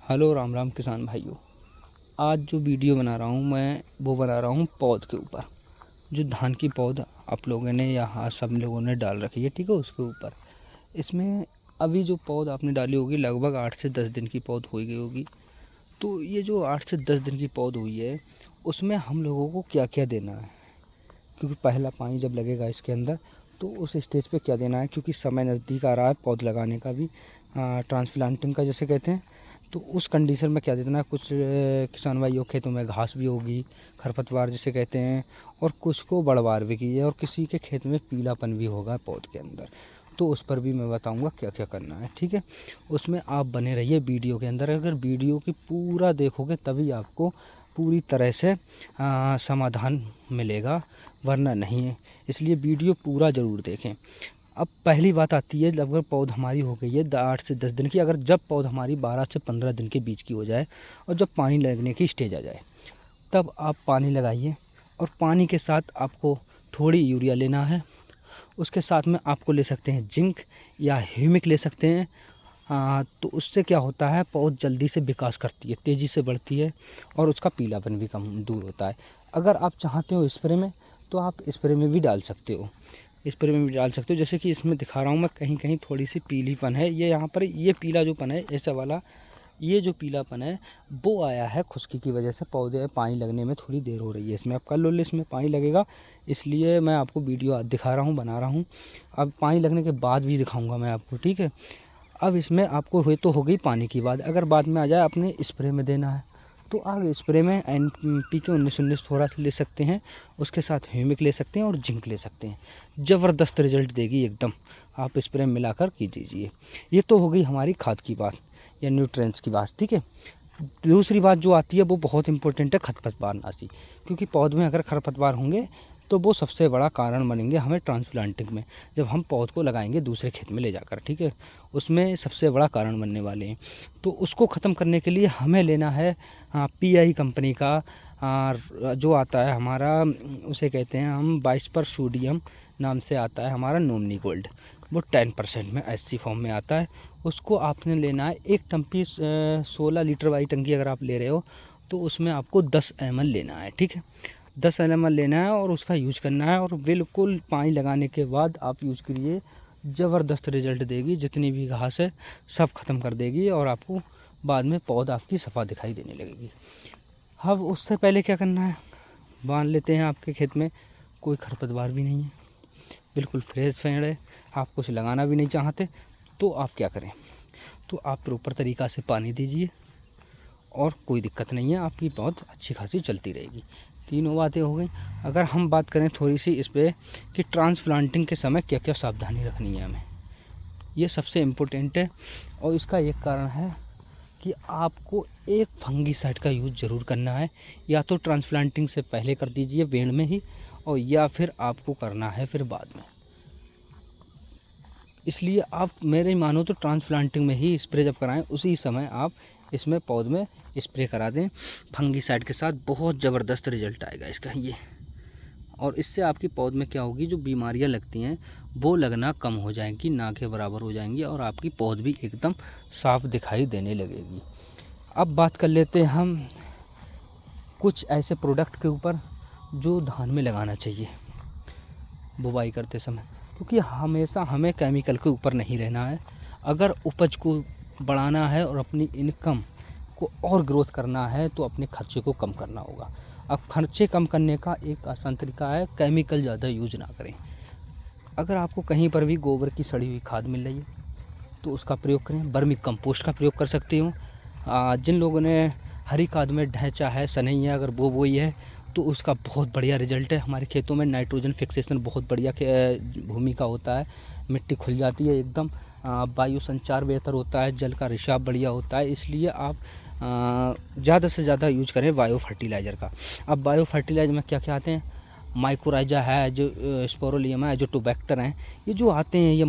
Hello Ram Ram किसान भाइयों। आज जो वीडियो बना रहा हूँ मैं वो बना रहा हूँ पौध के ऊपर। जो धान की पौध आप लोगों ने यहाँ सब लोगों ने डाल रखी है, ठीक है, उसके ऊपर इसमें अभी जो पौध आपने डाली होगी लगभग 8 से 10 दिन की पौध हो गई होगी। तो ये जो 8 से 10 दिन की पौध हुई है उसमें हम लोगों को क्या क्या देना है, क्योंकि पहला पानी जब लगेगा इसके अंदर तो उस स्टेज पे क्या देना है, क्योंकि समय नज़दीक आ रहा है पौध लगाने का भी, ट्रांसप्लांटिंग का जैसे कहते हैं। तो उस कंडीशन में क्या देना है, कुछ किसान भाइयों खेतों में घास भी होगी, खरपतवार जिसे कहते हैं, और कुछ को बढ़वार भी की है, और किसी के खेत में पीलापन भी होगा पौध के अंदर। तो उस पर भी मैं बताऊंगा क्या क्या करना है, ठीक है। उसमें आप बने रहिए वीडियो के अंदर। अगर वीडियो की पूरा देखोगे तभी आपको पूरी तरह से समाधान मिलेगा, वरना नहीं है। इसलिए वीडियो पूरा ज़रूर देखें। अब पहली बात आती है, लगभग पौध हमारी हो गई है 8 से 10 दिन की। अगर जब पौध हमारी 12 से 15 दिन के बीच की हो जाए और जब पानी लगने की स्टेज आ जाए तब आप पानी लगाइए। और पानी के साथ आपको थोड़ी यूरिया लेना है, उसके साथ में आपको ले सकते हैं जिंक या ह्यूमिक ले सकते हैं। तो उससे क्या होता है, पौध जल्दी से विकास करती है, तेज़ी से बढ़ती है, और उसका पीलापन भी कम दूर होता है। अगर आप चाहते हो स्प्रे में तो आप स्प्रे में भी डाल सकते हो, स्प्रे में भी डाल सकते हो। जैसे कि इसमें दिखा रहा हूँ मैं, कहीं कहीं थोड़ी सी पीलीपन है, ये यहाँ पर ये पीला जोपन है ऐसा वाला, ये जो पीलापन है वो आया है खुश्की की वजह से। पौधे पानी लगने में थोड़ी देर हो रही है इसमें। अब कल लोले इसमें पानी लगेगा, इसलिए मैं आपको वीडियो दिखा रहा हूँ, बना रहा हूँ। अब पानी लगने के बाद भी दिखाऊँगा मैं आपको, ठीक है। अब इसमें आपको हुए तो हो गई पानी की बात। अगर बाद में आ जाए अपने स्प्रे में देना है तो आप स्प्रे में NPK 19-19 थोड़ा सा ले सकते हैं, उसके साथ ह्यूमिक ले सकते हैं और जिंक ले सकते हैं। ज़बरदस्त रिजल्ट देगी एकदम, आप स्प्रे में मिलाकर की दीजिए। ये तो हो गई हमारी खाद की बात या न्यूट्रिएंट्स की बात, ठीक है। दूसरी बात जो आती है वो बहुत इंपॉर्टेंट है, खरपतवार नाशी। क्योंकि पौध में अगर खरपतवार होंगे तो वो सबसे बड़ा कारण बनेंगे हमें ट्रांसप्लांटिंग में, जब हम पौध को लगाएंगे दूसरे खेत में ले जाकर, ठीक है, उसमें सबसे बड़ा कारण बनने वाले हैं। तो उसको ख़त्म करने के लिए हमें लेना है PI कंपनी का जो आता है हमारा, उसे कहते हैं हम 22 सोडियम नाम से आता है हमारा नोमनी गोल्ड। वो 10% में SC फॉर्म में आता है। उसको आपने लेना है एक टंकी, 16 लीटर वाली टंकी अगर आप ले रहे हो तो उसमें आपको 10 ml लेना है, ठीक है। 10 ml लेना है और उसका यूज करना है, और बिल्कुल पानी लगाने के बाद आप यूज़ करिए। ज़बरदस्त रिजल्ट देगी, जितनी भी घास है सब ख़त्म कर देगी, और आपको बाद में पौध आपकी सफ़ा दिखाई देने लगेगी। अब उससे पहले क्या करना है, मान लेते हैं आपके खेत में कोई खरपतवार भी नहीं है, बिल्कुल फ्रेश पेड़ है, आप कुछ लगाना भी नहीं चाहते, तो आप क्या करें, तो आप प्रॉपर तरीक़ा से पानी दीजिए और कोई दिक्कत नहीं है, आपकी पौध अच्छी खासी चलती रहेगी। तीनों बातें हो गई। अगर हम बात करें थोड़ी सी इस पर कि ट्रांसप्लांटिंग के समय क्या क्या सावधानी रखनी है हमें, ये सबसे इम्पोर्टेंट है। और इसका एक कारण है कि आपको एक फंगीसाइड का यूज़ ज़रूर करना है, या तो ट्रांसप्लांटिंग से पहले कर दीजिए वेड़ में ही, और या फिर आपको करना है फिर बाद में। इसलिए आप मेरे मानो तो ट्रांसप्लांटिंग में ही स्प्रे जब कराएं उसी समय आप इसमें पौध में स्प्रे करा दें फंगीसाइड के साथ। बहुत ज़बरदस्त रिजल्ट आएगा इसका ये, और इससे आपकी पौध में क्या होगी, जो बीमारियां लगती हैं वो लगना कम हो जाएंगी, ना के बराबर हो जाएंगी, और आपकी पौध भी एकदम साफ दिखाई देने लगेगी। अब बात कर लेते हैं हम कुछ ऐसे प्रोडक्ट के ऊपर जो धान में लगाना चाहिए बुवाई करते समय, क्योंकि हमेशा हमें केमिकल के ऊपर नहीं रहना है। अगर उपज को बढ़ाना है और अपनी इनकम को और ग्रोथ करना है तो अपने खर्चे को कम करना होगा। अब खर्चे कम करने का एक आसान तरीका है, केमिकल ज़्यादा यूज ना करें। अगर आपको कहीं पर भी गोबर की सड़ी हुई खाद मिल रही है तो उसका प्रयोग करें। वर्मी कंपोस्ट का प्रयोग कर सकते हो। जिन लोगों ने हरी खाद में ढैंचा है, सनैया अगर वो बोई है तो उसका बहुत बढ़िया रिजल्ट है। हमारे खेतों में नाइट्रोजन फिक्सेशन बहुत बढ़िया भूमिका होता है, मिट्टी खुल जाती है एकदम, वायु संचार बेहतर होता है, जल का रिसाव बढ़िया होता है। इसलिए आप ज़्यादा से ज़्यादा यूज करें बायो फर्टिलाइज़र का। अब बायो फर्टिलाइज़र में क्या क्या आते हैं, माइकोराइजा है, जो स्पोरोलियम है, जो टोबैक्टर हैं, ये जो आते हैं ये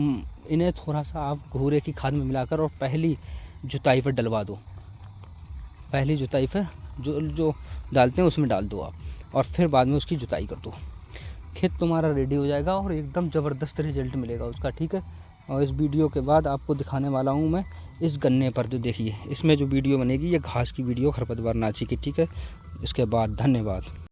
इन्हें थोड़ा सा आप घूरे की खाद में मिलाकर और पहली जुताई पर डलवा दो। पहली जुताई पर जो डालते हैं उसमें डाल दो आप, और फिर बाद में उसकी जुताई कर दो। खेत तुम्हारा रेडी हो जाएगा और एकदम ज़बरदस्त रिजल्ट मिलेगा उसका, ठीक है। और इस वीडियो के बाद आपको दिखाने वाला हूँ मैं इस गन्ने पर, जो देखिए इसमें जो वीडियो बनेगी ये घास की वीडियो, खरपतवार नाची की, ठीक है। इसके बाद धन्यवाद।